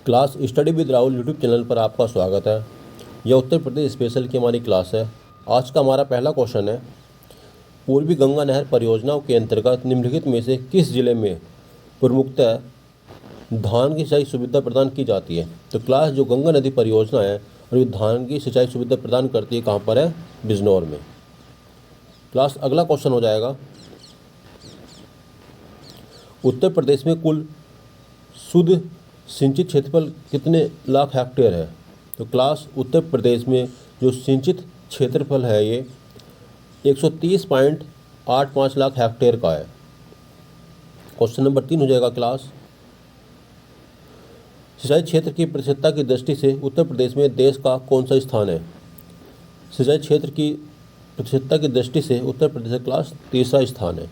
Class study with Rahul YouTube channel पर आपका स्वागत है। यह उत्तर प्रदेश स्पेशल की हमारी क्लास है। आज का हमारा पहला क्वेश्चन है, पूर्वी गंगा नहर परियोजनाओं के अंतर्गत निम्नलिखित में से किस जिले में प्रमुखतः धान की सिंचाई सुविधा प्रदान की जाती है। तो क्लास जो गंगा नदी परियोजना है और ये धान की सिंचाई सुविधा प्रदान करती है, कहाँ पर है? बिजनौर में। क्लास अगला क्वेश्चन हो जाएगा, उत्तर प्रदेश में कुल शुद्ध सिंचित क्षेत्रफल कितने लाख हेक्टेयर है। तो क्लास उत्तर प्रदेश में जो सिंचित क्षेत्रफल है ये 130.85 लाख हेक्टेयर का है। क्वेश्चन नंबर 3 हो जाएगा क्लास, सिंचाई क्षेत्र की प्रतिशतता की दृष्टि से उत्तर प्रदेश में देश का कौन सा स्थान है। सिंचाई क्षेत्र की प्रतिशतता की दृष्टि से उत्तर प्रदेश का क्लास तीसरा स्थान है।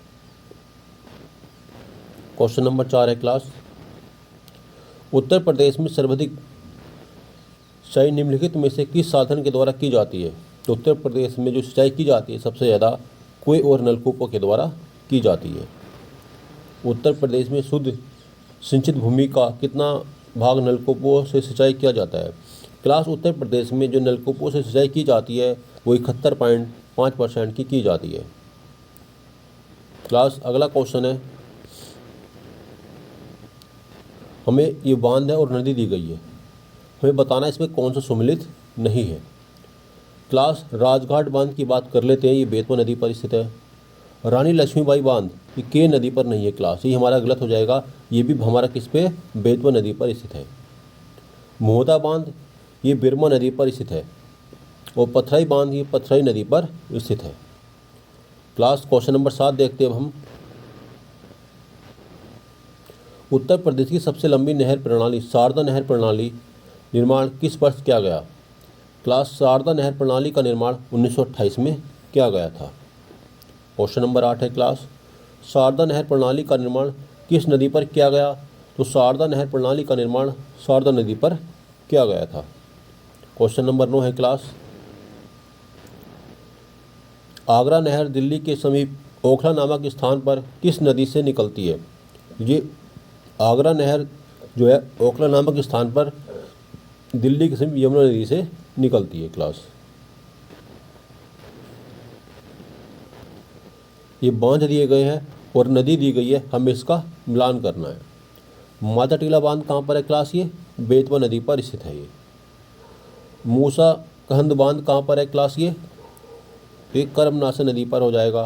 क्वेश्चन नंबर 4 है क्लास, उत्तर प्रदेश में सर्वाधिक सिंचाई निम्नलिखित में से किस साधन के द्वारा की जाती है। तो उत्तर प्रदेश में जो सिंचाई की जाती है सबसे ज़्यादा कुएं और नलकूपों के द्वारा की जाती है। उत्तर प्रदेश में शुद्ध सिंचित भूमि का कितना भाग नलकूपों से सिंचाई किया जाता है। क्लास उत्तर प्रदेश में जो नलकूपों से सिंचाई की जाती है वो 71.5% की जाती है। क्लास अगला क्वेश्चन है, हमें ये बांध है और नदी दी गई है, हमें बताना इसमें कौन सा सम्मिलित नहीं है। क्लास राजघाट बांध की बात कर लेते हैं, ये बेतवा नदी पर स्थित है। रानी लक्ष्मीबाई बांध ये के नदी पर नहीं है क्लास, ये हमारा गलत हो जाएगा, ये भी हमारा किस पे? बेतवा नदी पर स्थित है। मोहदा बांध ये बिरमा नदी पर स्थित है और पथराई बांध ये पथराई नदी पर स्थित है। क्लास क्वेश्चन नंबर 7 देखते हैं अब हम, उत्तर प्रदेश की सबसे लंबी नहर प्रणाली शारदा नहर प्रणाली निर्माण किस वर्ष किया गया। क्लास शारदा नहर प्रणाली का निर्माण 1928 में किया गया था। क्वेश्चन नंबर 8 है क्लास, शारदा नहर प्रणाली का निर्माण किस नदी पर किया गया। तो शारदा नहर प्रणाली का निर्माण शारदा नदी पर किया गया था। क्वेश्चन नंबर 9 है क्लास, आगरा नहर दिल्ली के समीप ओखला नामक स्थान पर किस नदी से निकलती है। ये आगरा नहर जो है ओखला नामक स्थान पर दिल्ली के समीप यमुना नदी से निकलती है। क्लास ये बांध दिए गए हैं और नदी दी गई है, हमें इसका मिलान करना है। माता टीला बांध कहाँ पर है क्लास? ये बेतवा नदी पर स्थित है। ये मूसा कहंद बांध कहाँ पर है क्लास? ये कर्मनाशा नदी पर हो जाएगा।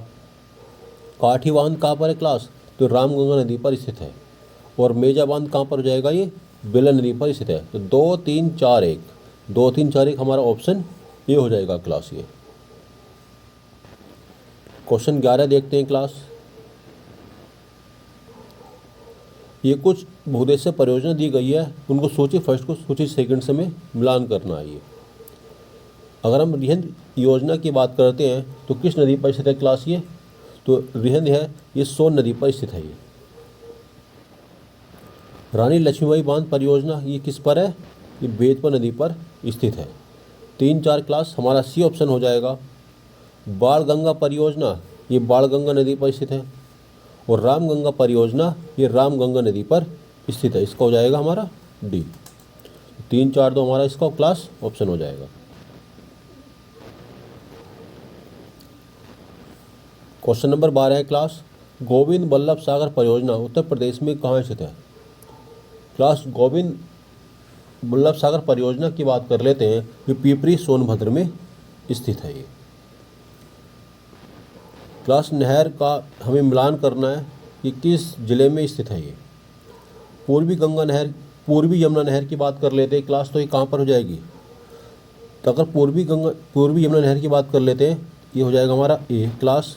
काठी बांध कहाँ पर है क्लास? तो रामगंगा नदी पर स्थित है। और मेजा बांध कहाँ पर हो जाएगा? ये बेलन नदी पर स्थित है। तो 2 3 4 1 2 3 4 1 हमारा ऑप्शन ये हो जाएगा क्लास। ये क्वेश्चन 11 देखते हैं क्लास, ये कुछ भूदेशीय परियोजना दी गई है, उनको सूची फर्स्ट को सूची सेकंड से में मिलान करना है। ये अगर हम रिहंद योजना की बात करते हैं तो किस नदी पर स्थित है क्लास? ये तो रिहंद है, ये सोन नदी पर स्थित है। ये रानी लक्ष्मीबाई बांध परियोजना ये किस पर है? ये बेतवा नदी पर स्थित है। 3 4 क्लास हमारा सी ऑप्शन हो जाएगा। बाण गंगा परियोजना ये बाणगंगा नदी पर स्थित है और रामगंगा परियोजना ये रामगंगा नदी पर स्थित है, इसका हो जाएगा हमारा डी। 3 4 2 हमारा इसका क्लास ऑप्शन हो जाएगा। क्वेश्चन नंबर 12 है क्लास, गोविंद बल्लभ सागर परियोजना उत्तर प्रदेश में कहाँ स्थित है। क्लास गोविंद बल्लभ सागर परियोजना की बात कर लेते हैं, ये पिपरी सोनभद्र में स्थित है। ये क्लास नहर का हमें मिलान करना है कि किस जिले में स्थित है। ये पूर्वी गंगा नहर पूर्वी यमुना नहर की बात कर लेते हैं क्लास, तो ये कहाँ पर हो जाएगी? तो अगर पूर्वी यमुना नहर की बात कर लेते हैं, ये हो जाएगा हमारा ए क्लास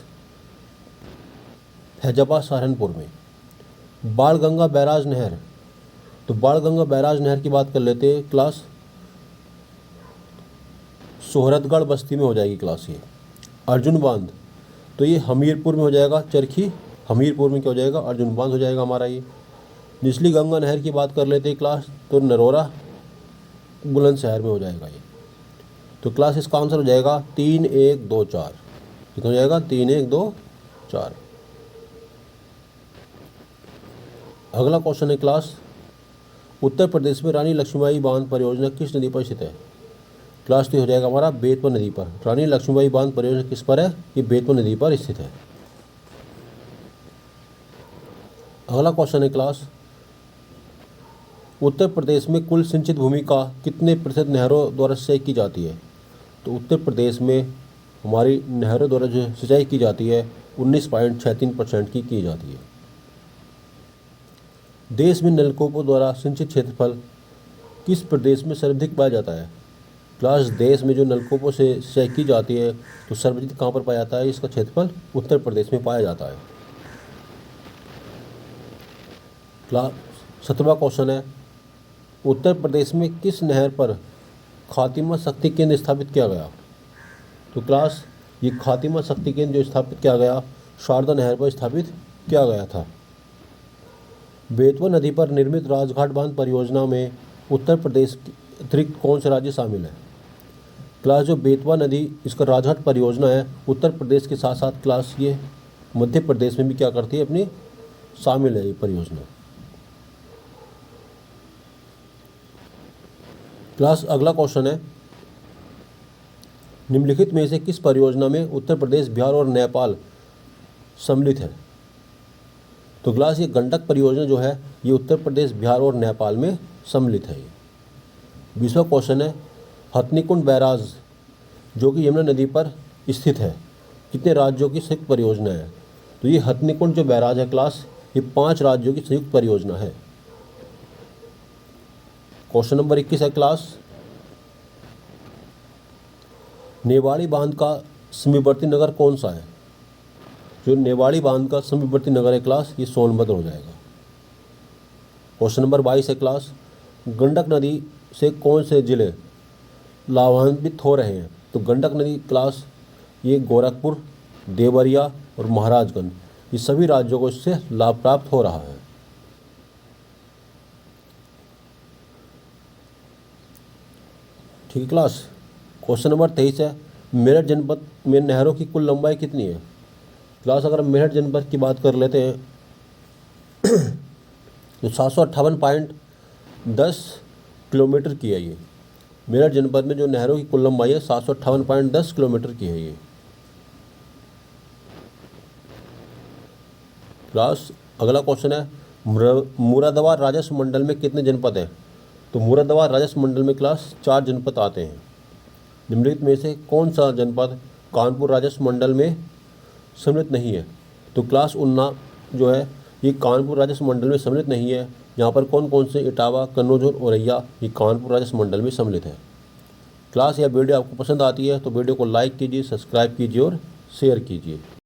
फैजाबाद सहारनपुर में। बाण गंगा बैराज नहर, तो बाण गंगा बैराज नहर की बात कर लेते हैं क्लास, सोहरतगढ़ बस्ती में हो जाएगी क्लास। ये अर्जुन बांध, तो ये हमीरपुर में हो जाएगा, चरखी हमीरपुर में क्या हो जाएगा? अर्जुन बांध हो जाएगा हमारा। ये निचली गंगा नहर की बात कर लेते हैं क्लास, तो नरोरा बुलंदशहर में हो जाएगा। ये तो क्लास इसका आंसर हो जाएगा 3 1 2 4। कितना हो जाएगा? 3 1 2 4। अगला क्वेश्चन है क्लास, उत्तर प्रदेश में रानी लक्ष्मीबाई बांध परियोजना किस नदी पर स्थित है? क्लास तो हो जाएगा हमारा बेतवा नदी पर। रानी लक्ष्मीबाई बांध परियोजना किस पर है? ये बेतवा नदी पर स्थित है। अगला क्वेश्चन है क्लास, उत्तर प्रदेश में कुल सिंचित भूमि का कितने प्रतिशत नहरों द्वारा सिंचाई की जाती है? तो उत्तर प्रदेश में हमारी नहरों द्वारा जो सिंचाई की जाती है 19.63% की जाती है। देश में नलकूपों द्वारा सिंचित क्षेत्रफल किस प्रदेश में सर्वाधिक पाया जाता है? क्लास देश में जो नलकूपों से सिंचाई की जाती है तो सर्वाधिक कहाँ पर पाया जाता है? इसका क्षेत्रफल उत्तर प्रदेश में पाया जाता है। क्लास 17वां क्वेश्चन है, उत्तर प्रदेश में किस नहर पर खातिमा शक्ति केंद्र स्थापित किया गया? तो क्लास ये खातिमा शक्ति केंद्र जो स्थापित किया गया शारदा नहर पर स्थापित किया गया था। बेतवा नदी पर निर्मित राजघाट बांध परियोजना में उत्तर प्रदेश के अतिरिक्त कौन सा राज्य शामिल है? क्लास जो बेतवा नदी इसका राजघाट परियोजना है उत्तर प्रदेश के साथ साथ क्लास ये मध्य प्रदेश में भी क्या करती है अपनी शामिल है ये परियोजना। क्लास अगला क्वेश्चन है, निम्नलिखित में से किस परियोजना में उत्तर प्रदेश, बिहार और नेपाल सम्मिलित है? तो क्लास ये गंडक परियोजना जो है ये उत्तर प्रदेश, बिहार और नेपाल में सम्मिलित है। 20वां क्वेश्चन है, हथनीकुंड बैराज जो कि यमुना नदी पर स्थित है कितने राज्यों की संयुक्त परियोजना है? तो ये हथनीकुंड जो बैराज है क्लास ये 5 राज्यों की संयुक्त परियोजना है। क्वेश्चन नंबर 21 है क्लास, नेवाड़ी बांध का समीपवर्ती नगर कौन सा है? जो नेवाड़ी बांध का समीपवर्ती नगर है क्लास ये सोनभद्र हो जाएगा। क्वेश्चन नंबर 22 है क्लास, गंडक नदी से कौन से जिले लाभान्वित हो रहे हैं? तो गंडक नदी क्लास ये गोरखपुर, देवरिया और महाराजगंज ये सभी राज्यों को इससे लाभ प्राप्त हो रहा है। ठीक है क्लास। क्वेश्चन नंबर 23 है, मेरठ जनपद में नहरों की कुल लंबाई कितनी है? क्लास अगर मेरठ जनपद की बात कर लेते हैं तो 758.10 किलोमीटर की है ये। मेरठ जनपद में जो नहरों की कुल लंबाई है 758.10 किलोमीटर की है ये। क्लास अगला क्वेश्चन है, मुरादाबाद राजस्व मंडल में कितने जनपद हैं? तो मुरादाबाद राजस्व मंडल में क्लास 4 जनपद आते हैं। निम्नलिखित में से कौन सा जनपद कानपुर राजस्व मंडल में सम्मिलित नहीं है? तो क्लास उन्ना जो है ये कानपुर राजस्व मंडल में सम्मिलित नहीं है। यहाँ पर कौन कौन से इटावा, कन्नौज और औरैया ये कानपुर राजस्व मंडल में सम्मिलित है। क्लास यह वीडियो आपको पसंद आती है तो वीडियो को लाइक कीजिए, सब्सक्राइब कीजिए और शेयर कीजिए।